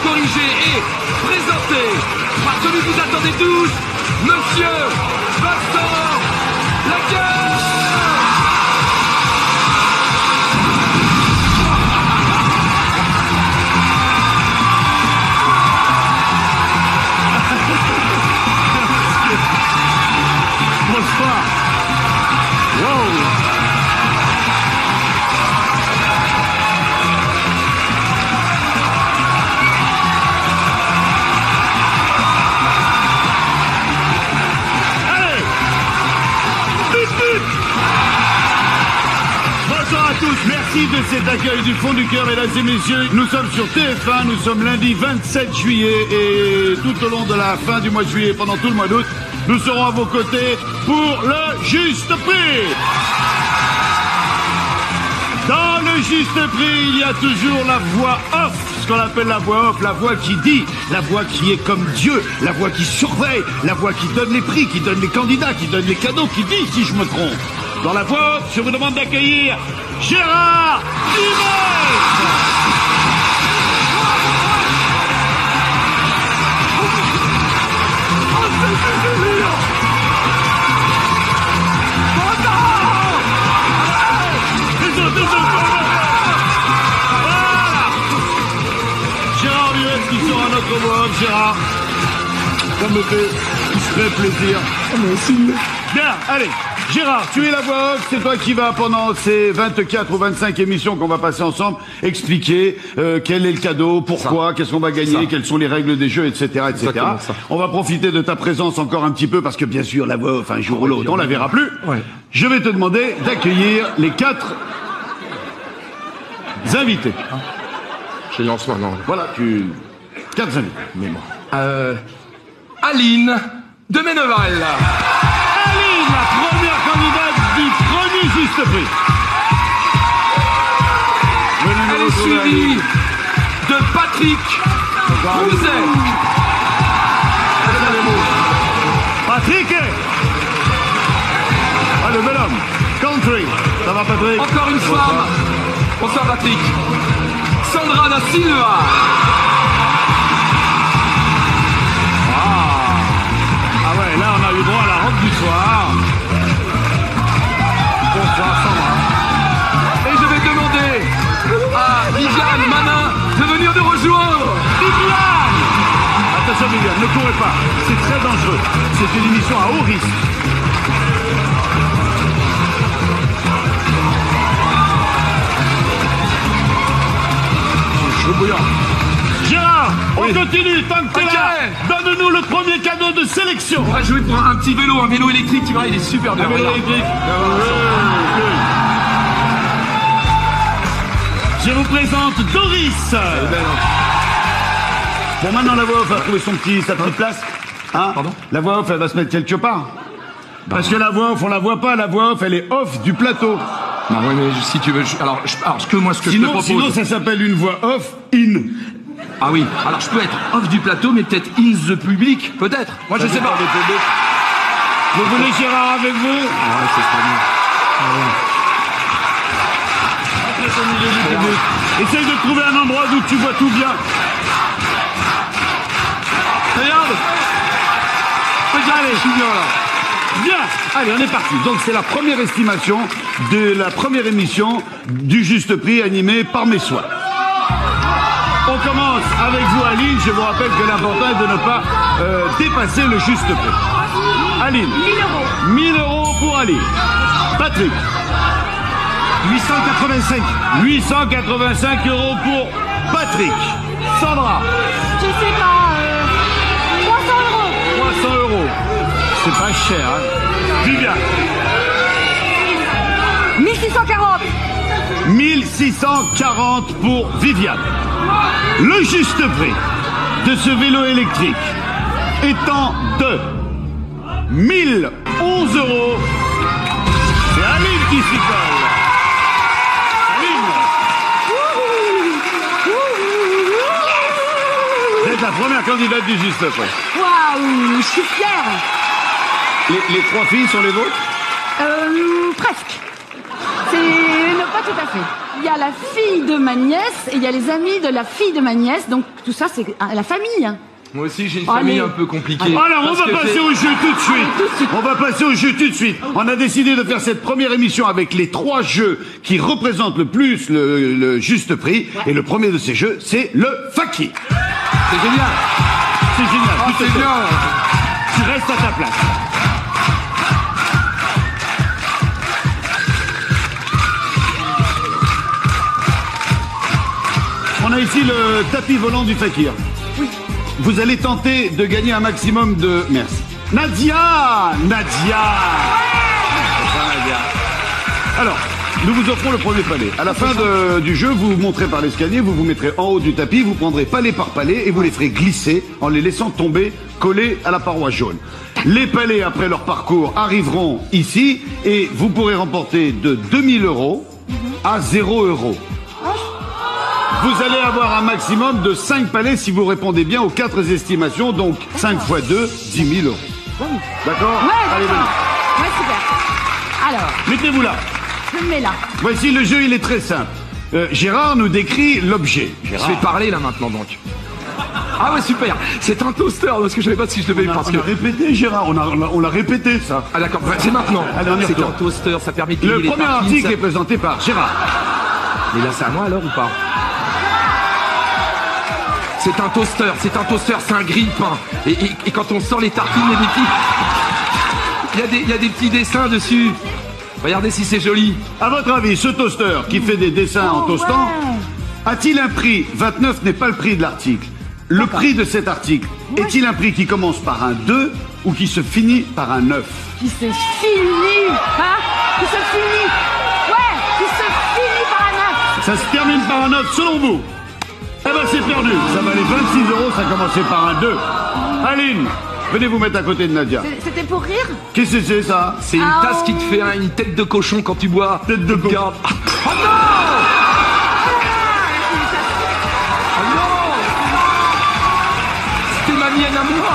corriger et présenter par celui que vous attendez tous, Monsieur Vincent Laguerre. Bonsoir. Wow. Allez. Bonsoir à tous, merci de cet accueil du fond du cœur, mesdames et messieurs. Nous sommes sur TF1, nous sommes lundi 27 juillet et tout au long de la fin du mois de juillet, pendant tout le mois d'août, nous serons à vos côtés pour le Juste Prix. Dans le Juste Prix, il y a toujours la voix off, ce qu'on appelle la voix off, la voix qui dit, la voix qui est comme Dieu, la voix qui surveille, la voix qui donne les prix, qui donne les candidats, qui donne les cadeaux, qui dit si je me trompe. Dans la voix off, je vous demande d'accueillir Gérard Imet. Gérard Imet qui sera notre voix off. Gérard, ça me fait très plaisir. Bien, allez. Gérard, tu es la voix off, c'est toi qui vas pendant ces 24 ou 25 émissions qu'on va passer ensemble expliquer quel est le cadeau, pourquoi, qu'est-ce qu'on va gagner, quelles sont les règles des jeux, etc., etc. On va profiter de ta présence encore un petit peu parce que bien sûr la voix off un jour ou l'autre on la verra plus. Ouais. Je vais te demander d'accueillir les 4 invités. Je lance maintenant. Voilà, 4 invités. Mais moi. Aline de Meneval. La première candidate du premier Juste Prix. Elle est suivie de Patrick Rouzet. Patrick. Ah, le bel homme. Country. Ça va, Patrick? Encore une femme. Bonsoir, Patrick. Sandra da Silva. Ah ouais, là on a eu droit à la robe du soir. Bonsoir Sandra. Et je vais demander à Viviane Manin de venir nous rejoindre. Viviane! Attention Viviane, ne courez pas, c'est très dangereux. C'est une émission à haut risque. C'est chaud bouillant. Gérard, on continue, tant que t'es là, donne-nous le premier cadeau de sélection. On va jouer pour un petit vélo, un vélo électrique, tu vois, il est super bien. Un vélo électrique. Je vous présente Doris. Bon, maintenant la voix off a trouvé sa petite place. Hein? Pardon? La voix off, elle va se mettre quelque part. Parce que la voix off, on la voit pas, la voix off, elle est off du plateau. Non, oui, mais si tu veux... Alors ce que je te propose... Sinon, ça s'appelle une voix off in. Ah oui, alors je peux être off du plateau, mais peut-être in the public, peut-être. Moi, je sais pas. Vous voulez Gérard avec vous? Ah ouais, c'est très bien. Après, au milieu du public. Essaye de trouver un endroit d'où tu vois tout bien. Regarde. Allez, je suis bien là. Bien. Allez, on est parti. Donc, c'est la première estimation de la première émission du Juste Prix animée par mes soins. On commence avec vous, Aline. Je vous rappelle que l'important est de ne pas dépasser le Juste Prix. Aline. 1000 euros pour Aline. Patrick. 885. 885 euros pour Patrick. Sandra. Je sais pas, 300 euros. 300 euros. C'est pas cher, hein. Viviane. 1640. 1640 pour Viviane. Le juste prix de ce vélo électrique étant de 1011 euros. C'est Aline qui s'y colle. Aline. Vous êtes la première candidate du juste prix. Waouh, je suis fière. Les 3 filles sont les vôtres? Presque. C'est une pas tout à fait. Il y a la fille de ma nièce et il y a les amis de la fille de ma nièce. Donc tout ça, c'est la famille. Hein. Moi aussi, j'ai une famille un peu compliquée. Alors, on va passer au jeu tout de suite. On va passer au jeu tout de suite. On a décidé de faire cette première émission avec les 3 jeux qui représentent le plus le juste prix. Et le premier de ces jeux, c'est le Fakir. C'est génial. C'est génial. Oh, c'est bien. Tu restes à ta place. On a ici le tapis volant du Fakir. Oui. Vous allez tenter de gagner un maximum de... Merci. Nadia. Alors, nous vous offrons le premier palais. À la fin du jeu, vous monterez par l'escalier, vous vous mettrez en haut du tapis, vous prendrez palais par palais et vous les ferez glisser en les laissant tomber collés à la paroi jaune. Les palais, après leur parcours, arriveront ici et vous pourrez remporter de 2000 € à 0 €. Vous allez avoir un maximum de 5 palais si vous répondez bien aux 4 estimations, donc 5 x 2, 10 000 €. D'accord? Ouais, Allez, d'accord. venez. Ouais, super. Alors, Mettez-vous là. je me mets là. Voici le jeu, il est très simple. Gérard nous décrit l'objet. Je vais parler là maintenant donc. Ah ouais, super. C'est un toaster parce que je savais pas si je devais parce On que. a répété, Gérard, on l'a répété ça. Ah d'accord, c'est maintenant. Allez, on y c'est retourne. un toaster, ça permet de plier Le les premier tartines, article ça- est présenté par Gérard. Mais là, c'est à moi alors ou pas? C'est un toaster, c'est un grille-pain. Et quand on sort les tartines et des petits... Il y a des petits dessins dessus. Regardez si c'est joli. À votre avis, ce toaster qui fait des dessins en toastant, ouais. a-t-il un prix? 29 n'est pas le prix de l'article. Le prix de cet article, est-il un prix qui commence par un 2 ou qui se finit par un 9? Qui se finit, hein? Qui se finit. Ouais, qui se finit par un 9. Ça se termine par un 9 selon vous? Eh ben c'est perdu. Ça valait 26 €, ça commençait par un 2. Aline, venez vous mettre à côté de Nadia. C'était pour rire? Qu'est-ce que c'est ça? C'est une Ah, tasse qui te fait une tête de cochon quand tu bois. Tête de cochon. Regarde. Oh non! Oh non! C'était ma mienne à moi!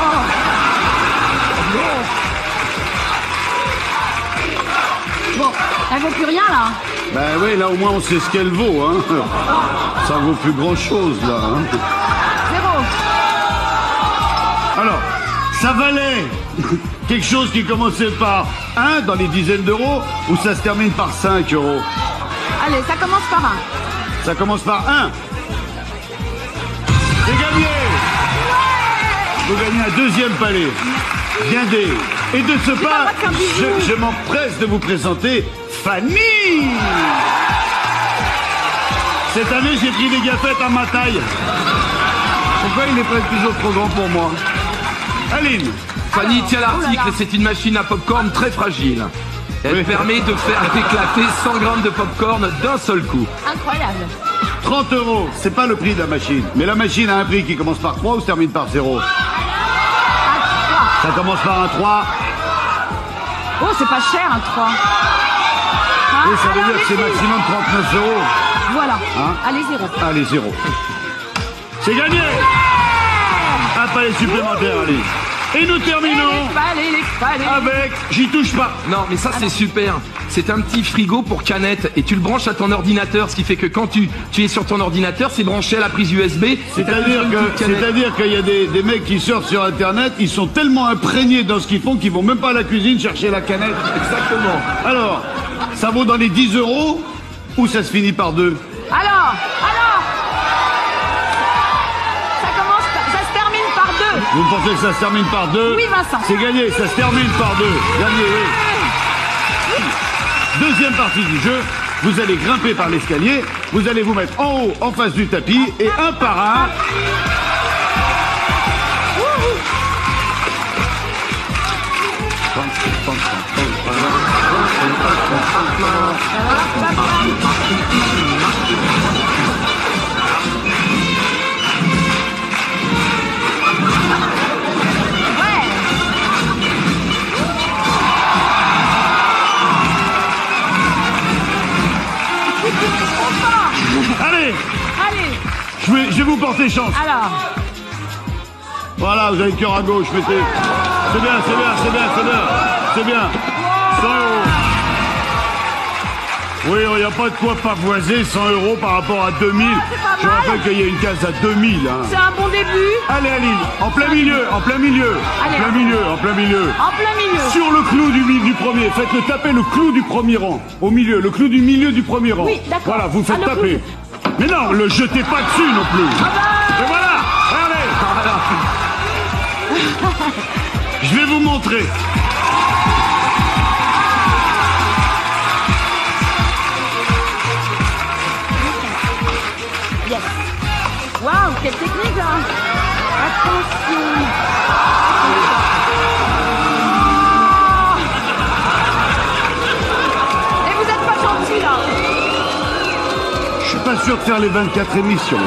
Oh non! Bon, elle vaut plus rien là. Ben oui, là au moins on sait ce qu'elle vaut, hein. Ça vaut plus grand chose là, hein. 0. Alors, ça valait quelque chose qui commençait par 1 dans les dizaines d'euros ou ça se termine par 5 €? Allez, ça commence par 1. Ça commence par 1. C'est gagné. Vous gagnez un deuxième palais. Bien des. Et de ce pas, pas de faire bisous. je m'empresse de vous présenter Fanny. Cette année, j'ai pris des gâtettes à ma taille. Pourquoi il est presque toujours trop grand pour moi? Aline. Fanny tient oh là l'article, là. c'est une machine à popcorn très fragile. Elle Oui. permet de faire éclater 100 grammes de popcorn d'un seul coup. Incroyable. 30 €, c'est pas le prix de la machine. Mais la machine a un prix qui commence par 3 ou se termine par 0? Ça commence par un 3. Oh, c'est pas cher un 3. Ah, Et ça veut alors, dire que c'est les filles. maximum 39 €. Voilà. Hein? Allez, 0. Allez, 0. C'est gagné. Un palais supplémentaire, allez. Et nous terminons Les palais. avec J'y touche pas. Non, mais ça c'est super. C'est un petit frigo pour canettes et tu le branches à ton ordinateur, ce qui fait que quand tu es sur ton ordinateur, c'est branché à la prise USB. C'est-à-dire qu'il y a des mecs qui sortent sur Internet, ils sont tellement imprégnés dans ce qu'ils font qu'ils vont même pas à la cuisine chercher la canette. Exactement. Alors, ça vaut dans les 10 € ou ça se finit par 2? Alors. Ça se termine par 2. Vous pensez que ça se termine par 2? Oui, Vincent. C'est gagné, ça se termine par 2. Gagné, oui. Deuxième partie du jeu, vous allez grimper par l'escalier, vous allez vous mettre en haut, en face du tapis, et un par un... Allez, je vais vous porter chance. Alors. Voilà, vous avez le cœur à gauche, mettez. C'est bien, c'est bien, c'est bien, c'est bien. C'est bien. 100 €. Oui, il n'y a pas de quoi pavoiser 100 € par rapport à 2000. c'est pas Je mal. rappelle qu'il y a une case à 2000. Hein. C'est un bon début. Allez, Aline, en plein milieu, en plein milieu. Allez, en plein milieu, en plein milieu. En plein milieu. Sur le clou du premier. Faites-le taper le clou du premier rang. Au milieu, le clou du milieu du premier rang. Oui, d'accord. Voilà, vous faites Ah, le taper. Mais non, le jetez pas dessus non plus. Et voilà, regardez. Je vais vous montrer. Yes. Waouh, quelle technique là. Attention. Et vous êtes pas gentil là. Je suis pas sûr de faire les 24 émissions.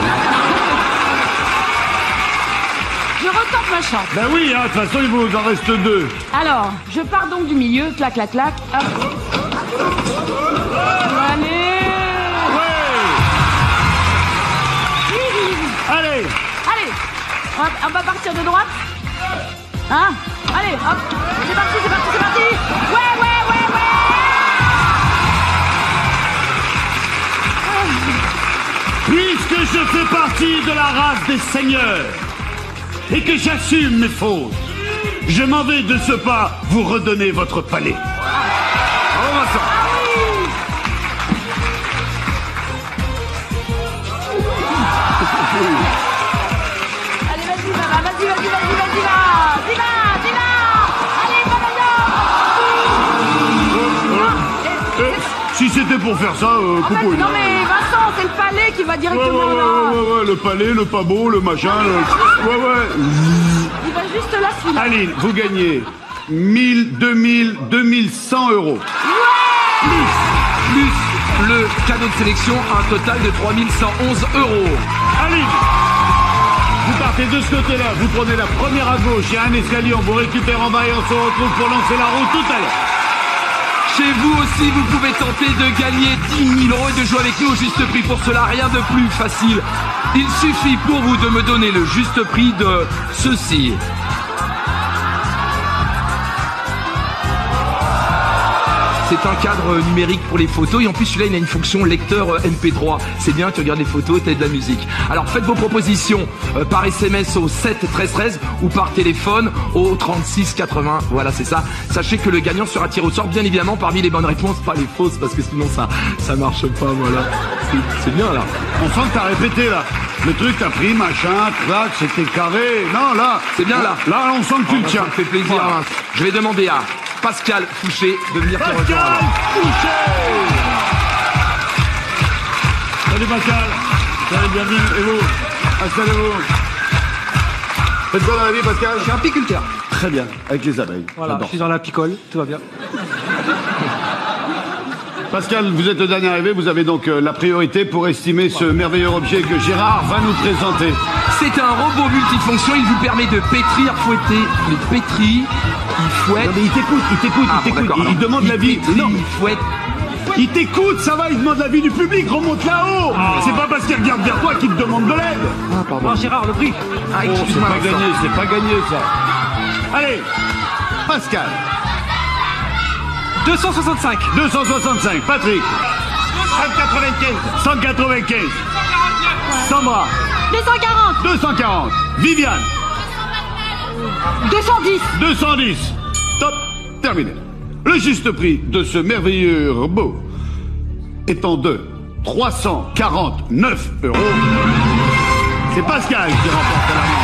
Je retente ma chance. Ben oui, hein, de toute façon, il vous en reste 2. Alors, je pars donc du milieu, clac, clac, clac. Hop. Allez. Allez. Allez, on va partir de droite. Hein? Allez, hop. C'est parti, c'est parti, c'est parti. Ouais. Puisque je fais partie de la race des seigneurs et que j'assume mes fautes, je m'en vais de ce pas vous redonner votre palais. Bravo, Vincent. Allez, vas-y, Mama, vas-y, va. Dis-la. Allez, Mama. Si c'était pour faire ça, En fait, coucou. non mais Vincent, c'est le palais qui va directement là. Ouais, le palais, le pas beau, le machin. Ouais. Il va juste là, celui-là. Aline, vous gagnez 1000, 2000, 2100 €. Plus le cadeau de sélection, un total de 3111 €. Aline, vous partez de ce côté-là, vous prenez la première à gauche, il y a un escalier, on vous récupère en bas et on se retrouve pour lancer la roue tout à l'heure. Chez vous aussi, vous pouvez tenter de gagner 10 000 € et de jouer avec nous au juste prix. Pour cela, rien de plus facile. Il suffit pour vous de me donner le juste prix de ceci. C'est un cadre numérique pour les photos et en plus celui-là il a une fonction lecteur MP3. C'est bien, tu regardes les photos, tu as de la musique. Alors faites vos propositions par SMS au 7 13 13 ou par téléphone au 36 80. Voilà, c'est ça. Sachez que le gagnant sera tiré au sort bien évidemment parmi les bonnes réponses, pas les fausses parce que sinon ça marche pas. Voilà, c'est bien là. On sent que t'as répété là. Le truc t'as pris, machin, clac, c'était carré. Non, là. C'est bien là. Là, on sent que tu le tiens. Ça me fait plaisir. Voilà. Hein. Je vais demander à Pascal Fouché de venir te Pascal rejoindre. Fouché. Salut Pascal. Salut, bienvenue. Et vous? Installez-vous. Faites quoi dans la vie, Pascal? Je suis apiculteur. Très bien, avec les abeilles. Voilà, J'adore. je suis dans la picole, tout va bien. Pascal, vous êtes le dernier arrivé, vous avez donc la priorité pour estimer ce merveilleux objet que Gérard va nous présenter. C'est un robot multifonction, il vous permet de pétrir, fouetter. Il pétrit, il fouette. Non mais il t'écoute, Ah, bon, d'accord, alors. il demande Il l'avis. pétrit, Non, il fouette. il t'écoute, ça va, il demande l'avis du public, remonte là-haut. C'est pas parce qu'il regarde vers toi qu'il te demande de l'aide. Ah, pardon. Bon, Gérard, le prix. Ah, Oh, c'est excuse-moi, pas Vincent. gagné, c'est pas gagné ça. Allez, Pascal, 265. 265, Patrick, 195, Sandra, 240, 240, Viviane, 210. 210. Top, terminé. Le juste prix de ce merveilleux robot étant de 349 €. C'est Pascal qui remporte la manche.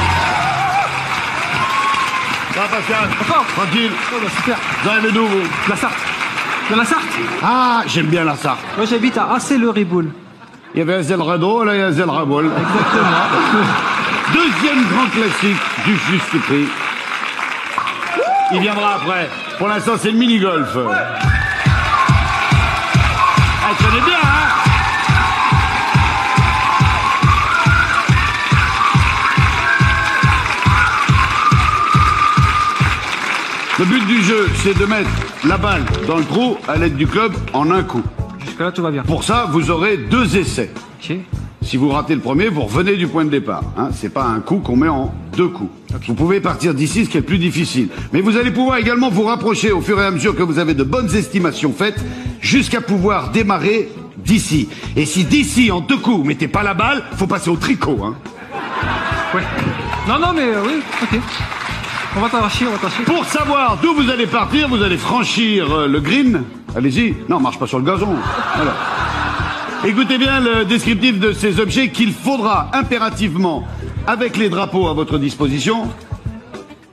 Ça va Pascal? Encore. Tranquille. Oh, bah, super. Vous arrivez d'où vous? La Sarthe. De la Sarthe. Ah, j'aime bien la Sarthe. Moi, j'habite à Assé-le-Riboul. Il y avait un Zelrado, là il y a un Zelrabol. Exactement. Deuxième grand classique du juste prix. Il viendra après. Pour l'instant, c'est le mini-golf. Ah, tu connais bien, hein? Le but du jeu, c'est de mettre la balle dans le trou à l'aide du club en un coup. Jusque-là, tout va bien. Pour ça, vous aurez 2 essais. Ok. Si vous ratez le premier, vous revenez du point de départ. Hein, c'est pas un coup qu'on met en 2 coups. Vous pouvez partir d'ici, ce qui est le plus difficile. Mais vous allez pouvoir également vous rapprocher au fur et à mesure que vous avez de bonnes estimations faites, jusqu'à pouvoir démarrer d'ici. Et si d'ici, en 2 coups, vous mettez pas la balle, faut passer au tricot, hein. Ouais. Non, mais oui, ok. On va t'arracher. Pour savoir d'où vous allez partir, vous allez franchir le green. Allez-y. Non, marche pas sur le gazon. Voilà. Écoutez bien le descriptif de ces objets qu'il faudra impérativement, avec les drapeaux à votre disposition,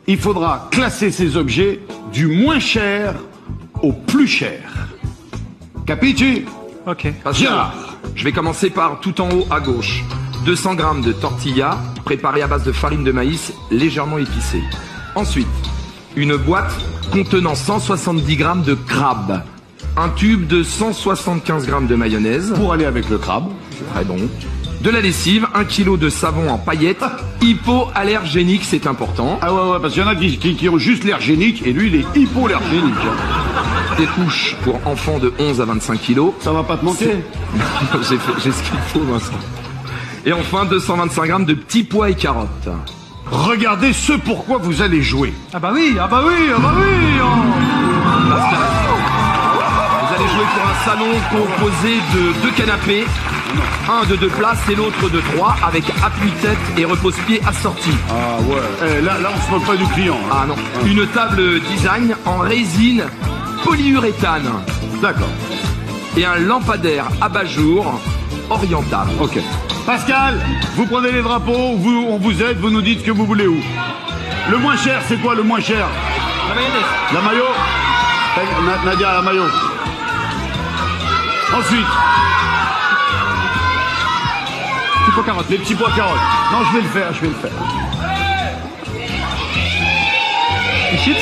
il faudra classer ces objets du moins cher au plus cher. Capici? Ok. Gérard. Je vais commencer par tout en haut à gauche. 200 grammes de tortilla préparée à base de farine de maïs légèrement épicée. Ensuite, une boîte contenant 170 grammes de crabe. Un tube de 175 grammes de mayonnaise. Pour aller avec le crabe. Très bon. De la lessive, 1 kg de savon en paillettes. Hypoallergénique, c'est important. Ah ouais, parce qu'il y en a qui ont juste l'air génique et lui, il est hypoallergénique. Des couches pour enfants de 11 à 25 kilos. Ça va pas te manquer. J'ai ce qu'il faut, Vincent. Et enfin, 225 grammes de petits pois et carottes. Regardez ce pourquoi vous allez jouer. Ah bah oui. Vous allez jouer pour un salon composé de 2 canapés, un de 2 places et l'autre de 3, avec appuie-tête et repose-pied assortis. Ah ouais. Là, on se moque pas du client. Hein. Ah non. Une table design en résine polyuréthane. D'accord. Et un lampadaire abat-jour orientable. Ok. Pascal, vous prenez les drapeaux, on vous aide, vous nous dites que vous voulez où. Le moins cher, c'est quoi le moins cher? La mayonnaise. La maillot. Nadia, la maillot. Ensuite. Petits pois carottes. Les petits pois carottes. Non, je vais le faire. Les chips.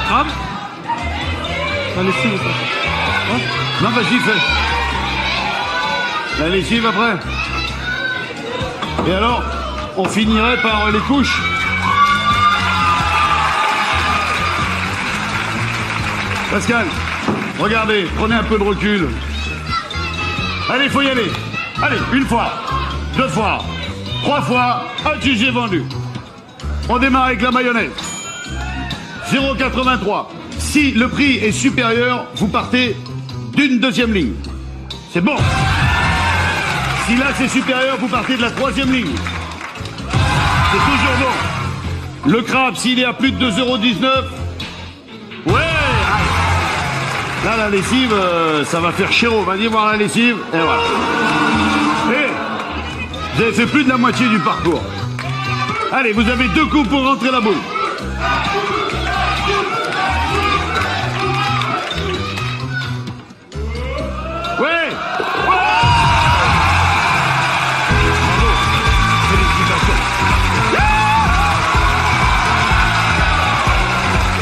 Crabe. La lessive, ça. Non, vas-y, fais. La lessive après. Et alors, on finirait par les couches. Pascal, regardez, prenez un peu de recul. Allez, faut y aller. Allez, 1 fois, 2 fois, 3 fois, j'ai vendu. On démarre avec la mayonnaise. 0,83. Si le prix est supérieur, vous partez d'une 2e ligne. C'est bon. Si là c'est supérieur, vous partez de la 3e ligne. C'est toujours bon. Le crabe, s'il est à plus de 2,19 €. Ouais. Là, la lessive, ça va faire chéro. Vas-y voir la lessive. Et voilà. Et vous avez fait plus de la moitié du parcours. Allez, vous avez 2 coups pour rentrer la boule. Ouais.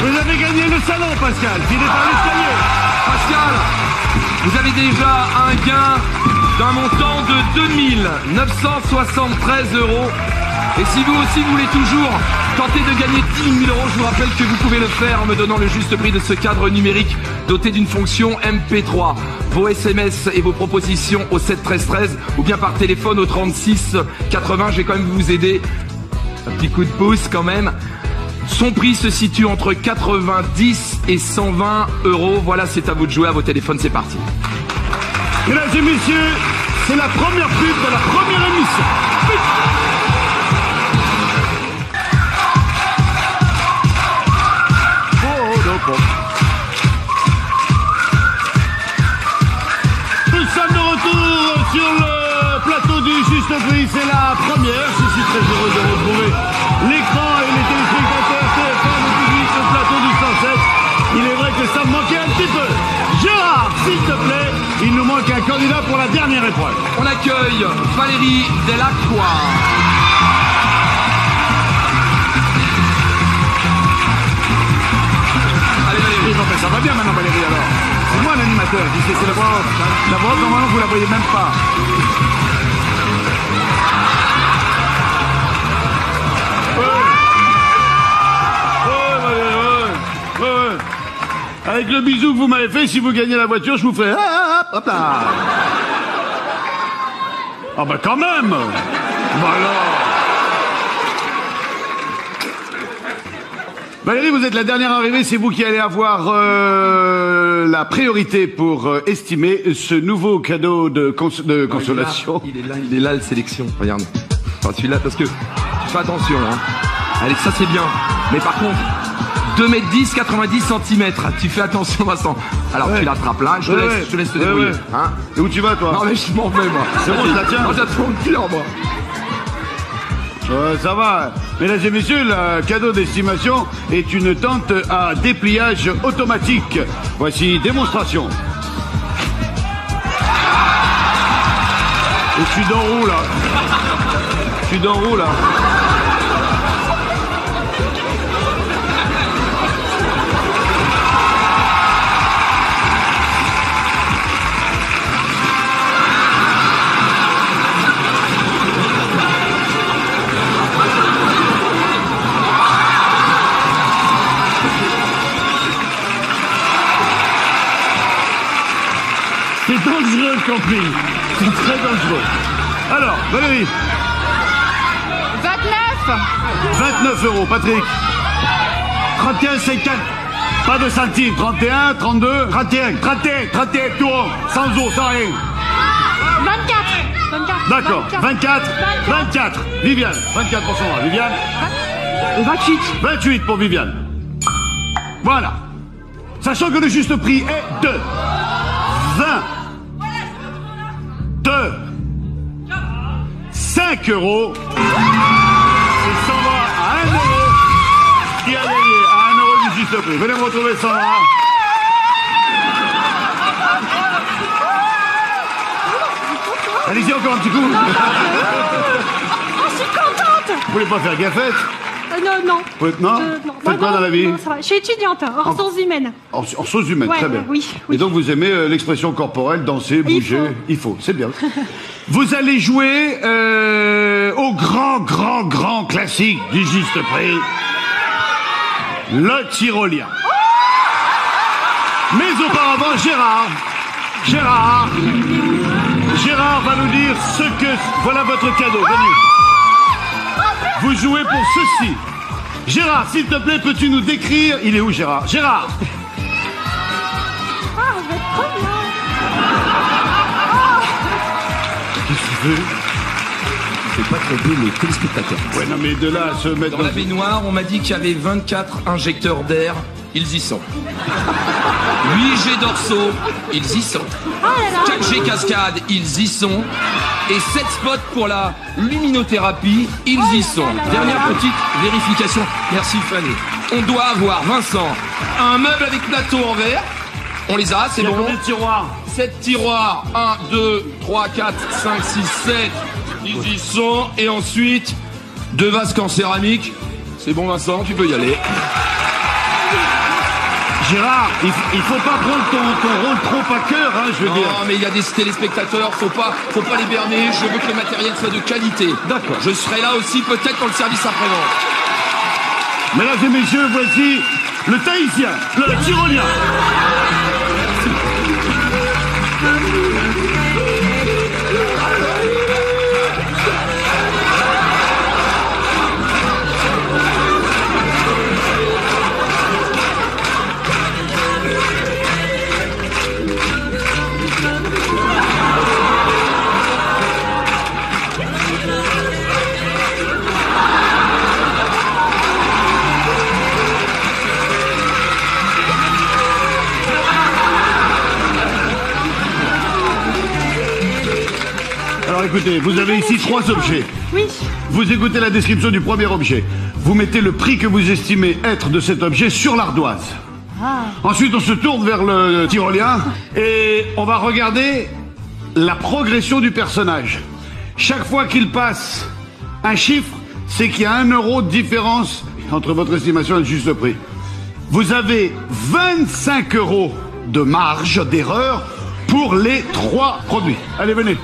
Vous avez gagné le salon, Pascal. Filez par l'escalier. Pascal, vous avez déjà un gain d'un montant de 2973 €. Et si vous aussi vous voulez toujours tenter de gagner 10 000 €, je vous rappelle que vous pouvez le faire en me donnant le juste prix de ce cadre numérique doté d'une fonction MP3. Vos SMS et vos propositions au 7 13 13 ou bien par téléphone au 36 80. Je vais quand même vous aider. Un petit coup de pouce quand même. Son prix se situe entre 90 et 120 €. Voilà, c'est à vous de jouer à vos téléphones, c'est parti. Mesdames et messieurs, c'est la première pub de la première émission. Nous sommes de retour sur le plateau du Juste Prix. C'est la première. Je suis très heureux de retrouver l'écran et les téléspectateurs TF1 de public sur le plateau du 107. Il est vrai que ça me manquait un petit peu. Gérard, s'il te plaît, il nous manque un candidat pour la dernière épreuve. On accueille Valérie Delacroix. Allez Valérie. Non, mais ça va bien maintenant, Valérie, alors. C'est moi l'animateur. C'est la voix off. La voix off, normalement, vous la voyez même pas. Ouais, Valérie, ouais. Avec le bisou que vous m'avez fait, si vous gagnez la voiture, je vous ferai hop là. Ah bah quand même. Bah alors. Valérie, vous êtes la dernière arrivée, c'est vous qui allez avoir la priorité pour estimer ce nouveau cadeau de consolation. Il est là, la sélection, regarde. Enfin, celui-là, parce que tu fais attention, hein. Allez, ça c'est bien. Mais par contre, 2m10, 90 cm. Tu fais attention, Vincent. Alors, tu l'attrapes là, je te laisse te débrouiller. Hein. Et où tu vas, toi? Non, mais je m'en vais, moi. C'est bon, je la tiens. Non, ça te fait mon cœur, moi. Ça va. Mesdames et messieurs, le cadeau d'estimation est une tente à dépliage automatique. Voici démonstration. Et je suis dans roue, là. Je suis dans roue, là. C'est dangereux le camping. C'est très dangereux. Alors, Valérie. 29. 29 €, Patrick. 31,50. Pas de centimes. 31, 32. 31. 31, tout rond. Sans eau, sans rien. 24. D'accord. 24. Viviane. 24%. Viviane. 28. 28 pour Viviane. Voilà. Sachant que le juste prix est de 20. 5 €. Et s'en va à 1 € qui a gagné à 1 € du juste prix. Venez me retrouver, Sandra. Allez-y, encore un petit coup. Oh, je suis contente. Vous voulez pas faire gaffette? Non. Non. Faites quoi dans la vie? Non, ça va. Je suis étudiante en ressources humaines. En ressources humaines, Ouais, très bien. oui. Et donc vous aimez l'expression corporelle, danser, bouger? Il faut, c'est bien. Vous allez jouer au grand classique du juste prix, le tyrolien. Mais auparavant, Gérard va nous dire ce que... Voilà votre cadeau, venez. Vous jouez pour ceci. Gérard, s'il te plaît, peux-tu nous décrire... Il est où, Gérard? Gérard! Ah, je vais être trop bien. Qu'est-ce que tu veux? Faut pas tromper les téléspectateurs. Ouais, non, mais de là à se mettre Dans la baignoire, on m'a dit qu'il y avait 24 injecteurs d'air. Ils y sont. 8 jets dorsaux. Ils y sont. 4 jets cascades. Ils y sont. Et 7 spots pour la luminothérapie. Ils y sont. Dernière petite vérification. Merci Fanny. On doit avoir, Vincent, un meuble avec plateau en verre. On les a, c'est Il y a bon. combien de tiroirs? 7 tiroirs. 1, 2, 3, 4, 5, 6, 7. Ils y sont. Et ensuite, 2 vasques en céramique. C'est bon Vincent, tu peux y aller. Gérard, il faut pas prendre ton rôle trop à cœur, hein, je veux dire. Non, mais il y a des téléspectateurs, faut pas les berner. Je veux que le matériel soit de qualité. D'accord. Je serai là aussi peut-être pour le service après-vente. Mesdames et messieurs, voici le Tahitien, le Tyrolien. Alors écoutez, vous avez ici 3 objets. Oui. Vous écoutez la description du premier objet. Vous mettez le prix que vous estimez être de cet objet sur l'ardoise. Ensuite, on se tourne vers le tyrolien et on va regarder la progression du personnage. Chaque fois qu'il passe un chiffre, c'est qu'il y a 1 € de différence entre votre estimation et le juste prix. Vous avez 25 € de marge d'erreur pour les 3 produits. Allez, venez.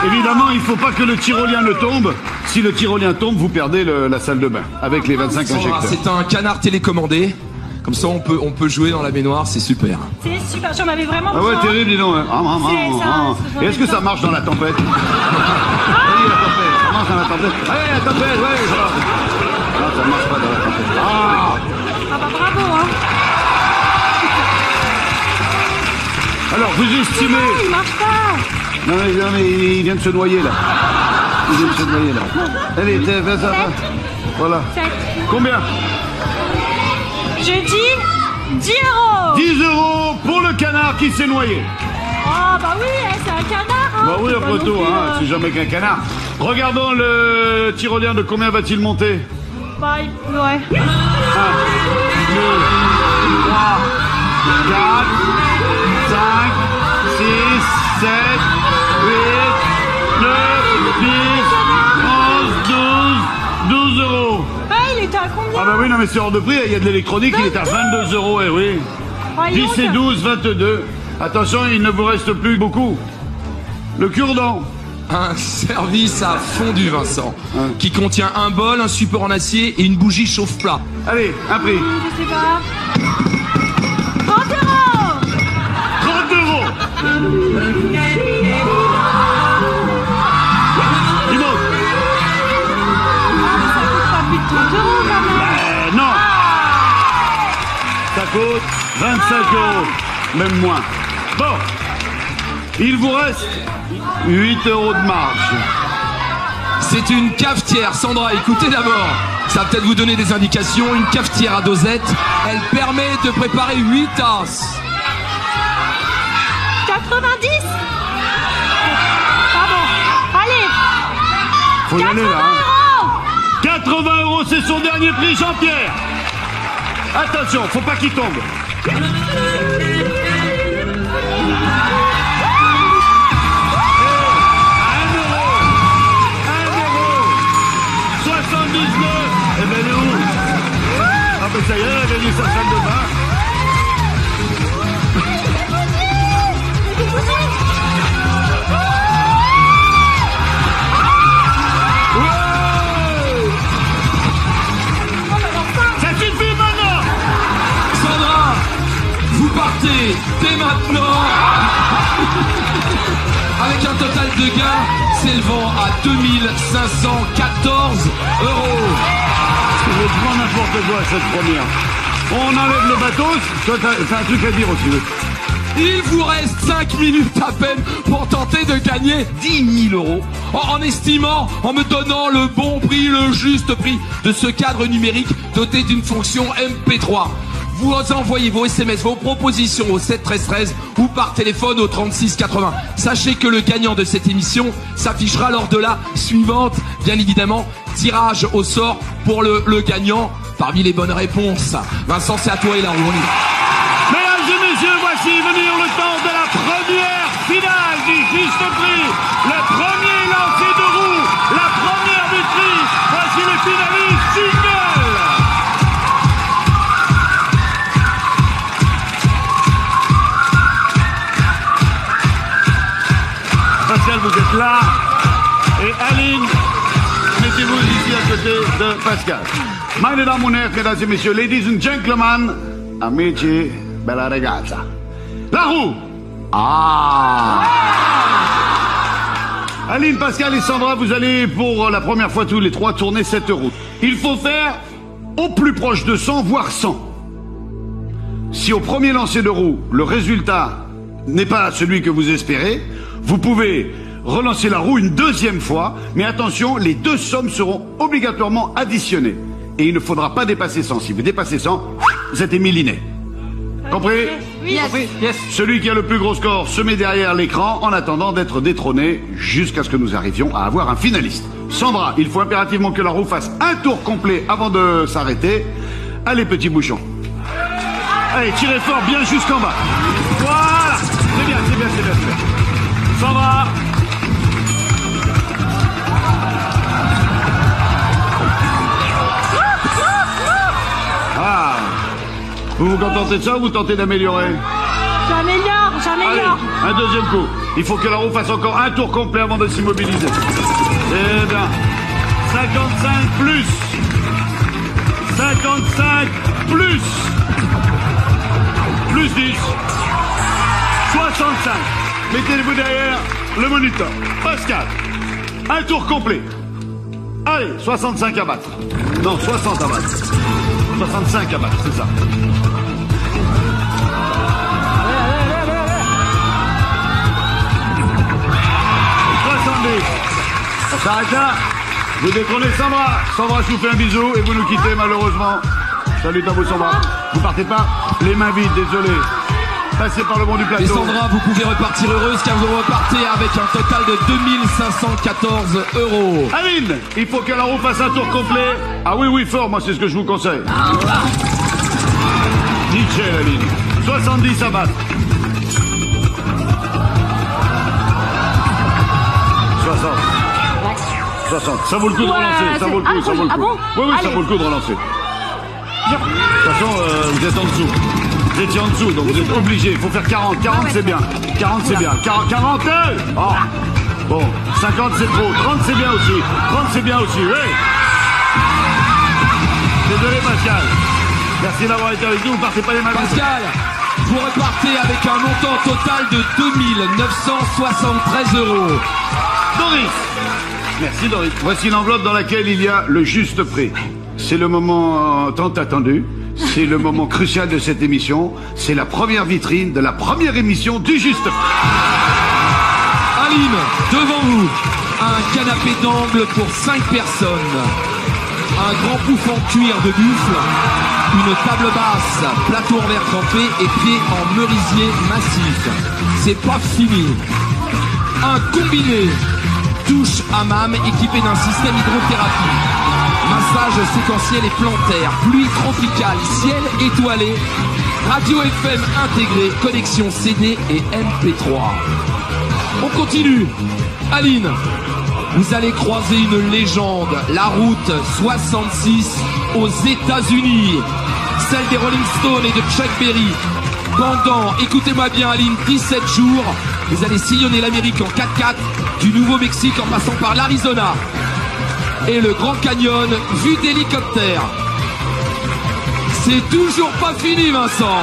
Évidemment, il ne faut pas que le tyrolien ne tombe. Si le tyrolien tombe, vous perdez la salle de bain avec les 25 Sandra, injecteurs. c'est un canard télécommandé. Comme ça, on peut jouer dans la baignoire, c'est super. C'est super, j'en avais vraiment Ah ouais, besoin. terrible, dis donc. Hein. Et est-ce que ça marche dans la tempête? Oui, la tempête. Ça marche dans la tempête. Allez, la tempête, ouais. Non, ça marche pas dans la tempête. Ah bah bravo, hein. Alors, vous estimez... Non, il marche pas. Non, mais il vient de se noyer, là. Il vient de se noyer, là. Allez, fais ça. Voilà. 7. Combien? Je dis 10 euros. 10 € pour le canard qui s'est noyé. Oh bah oui, c'est un canard, hein. Bah oui, C'est pas après non tout, plus, hein, c'est jamais qu'un canard. Regardons le tyrolien de combien va-t-il monter? Bah, ouais. 1, 2, 3, 4, 5, 6, 7, 8, 9, 10, 11, 12 euros. Ah, il était à combien? Ah bah oui, non mais c'est hors de prix, il y a de l'électronique, il est à 22 €, eh oui. Ah, il est 10 et honte. 12, 22. Attention, il ne vous reste plus beaucoup. Le cure-dent. Un service à fondu, Vincent, qui contient un bol, un support en acier et une bougie chauffe-plat. Allez, un prix. Je sais pas. 30 euros. 30 €. Il monte. Ça coûte pas plus de 30 euros quand même. Non. Ça coûte 25 €. Même moins. Bon. Il vous reste 8 € de marge. C'est une cafetière, Sandra, écoutez d'abord. Ça va peut-être vous donner des indications. Une cafetière à dosette, elle permet de préparer 8 tasses. 90. Pardon. Allez. Faut y aller 80 là. Hein. euros. 80 €, c'est son dernier prix, Jean-Pierre. Attention, faut pas qu'il tombe. 79. Eh ben, elle est où? Ah ben ça y est, elle a gagné sa salle de bain. Ça suffit maintenant. Sandra, vous partez dès maintenant avec un total de gains s'élevant à 2514 €. C'est le grand n'importe quoi cette première. On enlève le bateau. Toi, t'as un truc à dire aussi. Il vous reste 5 minutes à peine pour tenter de gagner 10 000 € en estimant, en me donnant le bon prix, le juste prix de ce cadre numérique doté d'une fonction MP3. Vous envoyez vos SMS, vos propositions au 7 13 13 ou par téléphone au 36 80. Sachez que le gagnant de cette émission s'affichera lors de la suivante. Bien évidemment, tirage au sort pour le gagnant parmi les bonnes réponses. Vincent, c'est à toi et la roue. On y va. Mesdames et messieurs, voici venir le temps de la première finale du juste prix. Le premier lancer de roue, la première victoire. Voici les finalistes. Jingle. Pascal, vous êtes là. Et Aline, mettez-vous ici à côté de Pascal. Meine Damen und Herren, mesdames et messieurs, ladies and gentlemen, amici, bella ragazza. La roue. Aline, Pascal et Sandra, vous allez pour la première fois tous les trois tourner cette roue. Il faut faire au plus proche de 100, voire 100. Si au premier lancer de roue, le résultat n'est pas celui que vous espérez, vous pouvez relancer la roue une deuxième fois, mais attention, les deux sommes seront obligatoirement additionnées. Et il ne faudra pas dépasser 100. Si vous dépassez 100, vous êtes éliminé. Compris? Oui. Oui, yes. Celui qui a le plus gros score se met derrière l'écran en attendant d'être détrôné jusqu'à ce que nous arrivions à avoir un finaliste. Sandra, il faut impérativement que la roue fasse un tour complet avant de s'arrêter. Allez, petit bouchon. Allez, tirez fort, bien jusqu'en bas. Voilà. C'est bien, c'est bien, c'est bien, c'est bien. Sandra. Ah. Vous vous contentez de ça ou vous tentez d'améliorer? J'améliore. Allez, un deuxième coup. Il faut que la roue fasse encore un tour complet avant de s'immobiliser. Eh bien, 55 plus. 55 plus. plus 10. 65. Mettez-vous derrière le moniteur. Pascal, un tour complet. Allez, 65 à battre. Non, 60 à battre. 65 à battre, c'est ça. On s'arrête là. Vous détrônez Sandra. Sandra, je vous fais un bisou et vous nous quittez malheureusement. Salut à vous Sandra. Vous partez pas les mains vides, désolé. Passez par le bon du plateau. Et Sandra, vous pouvez repartir heureuse car vous repartez avec un total de 2514 €. Aline, il faut que la roue fasse un tour complet. Ah oui, oui, fort, moi c'est ce que je vous conseille. Nickel, Aline. 70 à battre. 60. Ça vaut le coup de relancer. Ça vaut le coup, ça vaut le coup. Ah bon? Oui, oui, ça Allez. vaut le coup de relancer. De toute façon, vous êtes en dessous. Vous étiez en dessous, donc vous êtes obligé. Il faut faire 40. 40, c'est bien. 40, c'est bien. 40, oh. Bon, 50, c'est trop. 30, c'est bien aussi. 30, c'est bien aussi, oui. Désolé, Pascal. Merci d'avoir été avec nous. Vous partez pas les mains. Pascal, vous repartez avec un montant total de 2973 €. Doris. Merci, Doris. Voici l'enveloppe dans laquelle il y a le juste prix. C'est le moment tant attendu. C'est le moment crucial de cette émission. C'est la première vitrine de la première émission du Juste Prix. Aline, devant vous, un canapé d'angle pour 5 personnes, un grand pouf en cuir de buffle, une table basse, plateau en verre trempé et pieds en merisier massif. C'est pas fini. Un combiné douche hammam équipé d'un système hydrothérapie. Massage séquentiel et plantaire, pluie tropicale, ciel étoilé, radio FM intégrée, connexion CD et MP3. On continue. Aline, vous allez croiser une légende, la route 66 aux États-Unis, celle des Rolling Stones et de Chuck Berry. Pendant, écoutez-moi bien Aline, 17 jours, vous allez sillonner l'Amérique en 4x4, du Nouveau-Mexique en passant par l'Arizona et le Grand Canyon vu d'hélicoptère. C'est toujours pas fini, Vincent.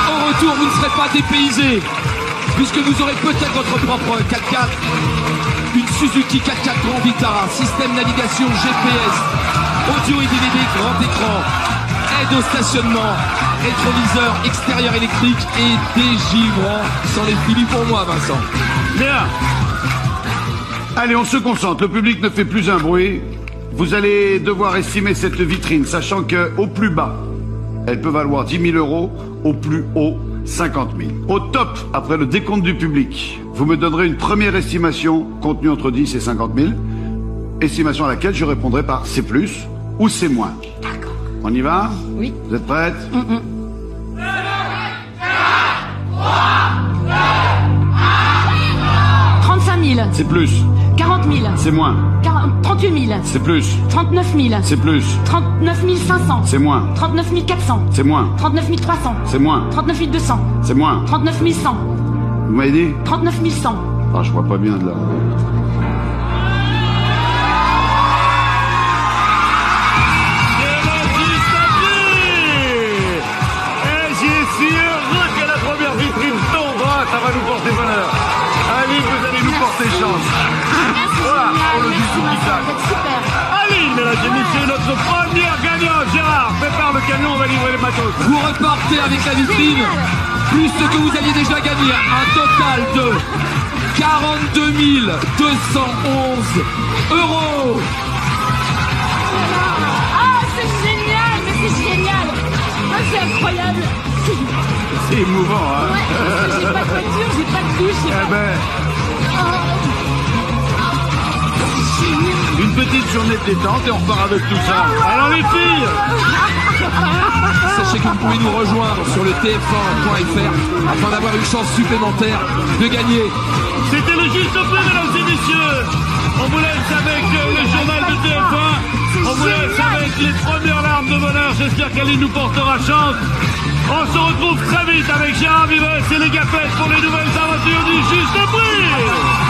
Au retour, vous ne serez pas dépaysé, puisque vous aurez peut-être votre propre 4x4, une Suzuki 4x4 Grand Vitara, système navigation GPS, audio et DVD grand écran, aide au stationnement, rétroviseur extérieur électrique et dégivrant. C'en est fini pour moi, Vincent. Bien. Allez, on se concentre. Le public ne fait plus un bruit. Vous allez devoir estimer cette vitrine, sachant que au plus bas, elle peut valoir 10 000 €, au plus haut, 50 000. Au top, après le décompte du public, vous me donnerez une première estimation contenue entre 10 et 50 000. Estimation à laquelle je répondrai par c'est plus ou c'est moins. D'accord. On y va? Oui. Vous êtes prêtes? 35 000. C'est plus. 40 000. C'est moins. 38 000. C'est plus. 39 000. C'est plus. 39 500. C'est moins. 39 400. C'est moins. 39 300. C'est moins. 39 200. C'est moins. 39 100. Vous m'avez dit? 39 100. Ah, je vois pas bien de là. Ça va nous porter bonheur. Aline, vous allez nous porter chance. Voilà, pour le bisou qui tape. Super. Aline, mesdames et messieurs, notre première gagnante. Gérard, prépare le camion, on va livrer les matos. Vous repartez avec la vitrine, plus ce que vous aviez déjà gagné, un total de 42 211 €. Ah, c'est génial, mais c'est génial. Ah, c'est incroyable. C'est émouvant, hein? Ouais, parce que j'ai pas de voiture, j'ai pas de douche, j'ai Eh pas... ben, une petite journée de détente et on repart avec tout ça. Alors les filles, Sachez que vous pouvez nous rejoindre sur le tf1.fr afin d'avoir une chance supplémentaire de gagner. c'était le Juste Prix, mesdames et messieurs. On vous laisse avec le journal de TF1. On vous laisse avec les premières larmes de bonheur. J'espère qu'Aline nous portera chance. On se retrouve très vite avec Gérard Vives et les Gapettes pour les nouvelles aventures du Juste Prix.